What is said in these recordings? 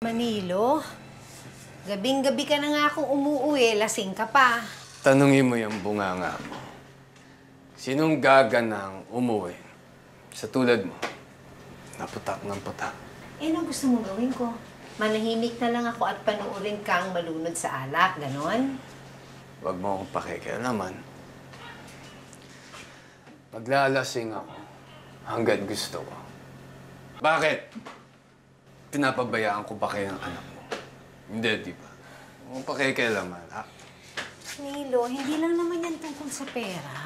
Manilo, gabing-gabi ka na nga akong umuuwi, lasing ka pa. Tanungin mo yung bunganga mo. Sinong gaganang umuwi? Sa tulad mo, naputak ng putak. Eh, ano gusto mo gawin ko? Manahimik na lang ako at panuurin kang malunod sa alak, ganon? Huwag mo akong pakikialaman. Paglalasing ako hanggat gusto ko. Bakit? Pinapabayaan ko ba kayo ng anak mo? Hindi, di ba? Huwag mong pakikialaman, ha? Nilo, hindi lang naman yan tungkol sa pera.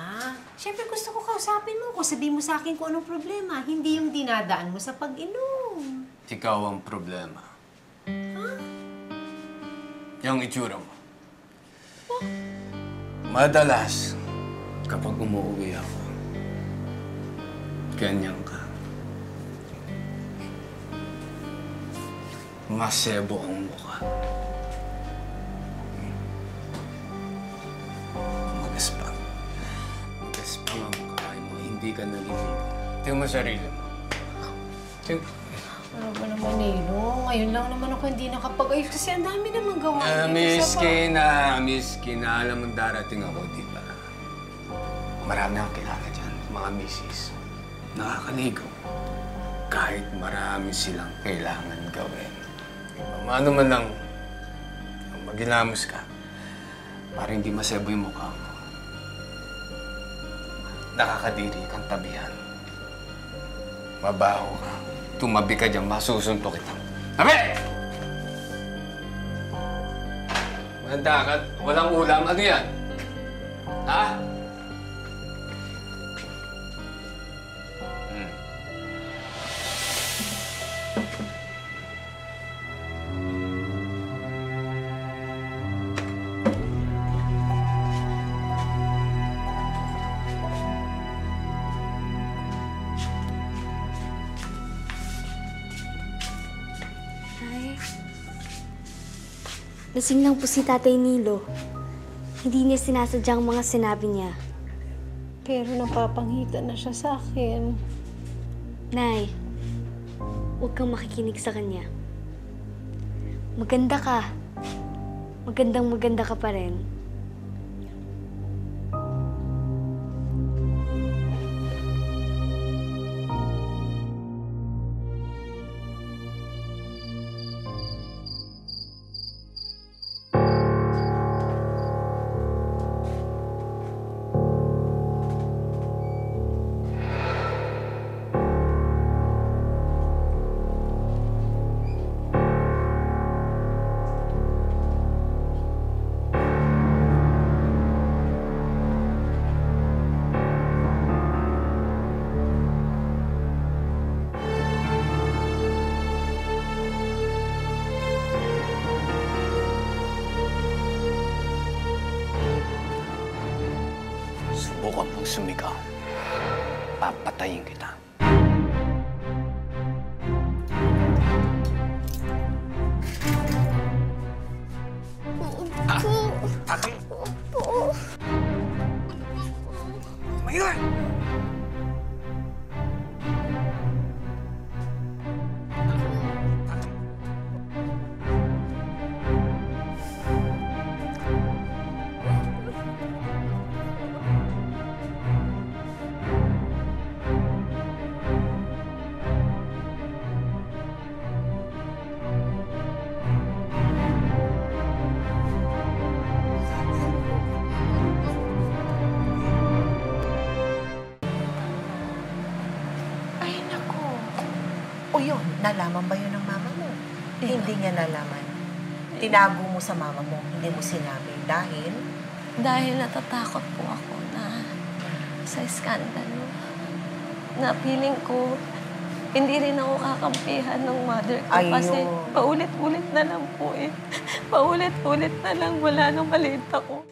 Siyempre gusto ko kausapin mo kung sabihin mo sa akin kung anong problema. Hindi yung dinadaan mo sa pag-inom. Ikaw ang problema. Huh? Yung itsura mo. Madalas, kapag umuwi ako, ganyan ka. Masebo ang mukha. Magaspang. Magaspang ang mukha mo. Hindi ka naliligo. Tingnan mo sarili mo. Ano ba naman, Nilo? Ngayon lang naman ako hindi nakapag-ayos kasi ang dami naman gawa. Miski na. Alam mo darating ako, di ba? Marami akong kilala dyan, mga misis. Nakakaligo. Kahit marami silang kailangan gawin. Ano man lang, magilamos ka para hindi masebo yung mukha mo. Nakakadiri kang tabihan. Mabaho ka. Tumabi ka dyan, masusuntok kita. Tabi! Manda ka, walang ulam. Ano yan? Ha? Lasing lang po si Tatay Nilo. Hindi niya sinasadyang mga sinabi niya. Pero napapanghitan na siya sa akin. Nay, huwag kang makikinig sa kanya. Maganda ka. Magandang-maganda ka pa rin. Subukan mong sumigaw. Papatayin kita. Takil! Mayor! O yun, nalaman ba yun ng mama mo? Hindi niya nalaman. Tinago mo sa mama mo, hindi mo sinabi. Dahil? Dahil natatakot po ako na sa skandalo. Na feeling ko, hindi rin ako kakampihan ng mother ko. Ayun. Kasi paulit-ulit na lang po eh. Paulit-ulit na lang, wala nang maliit ako.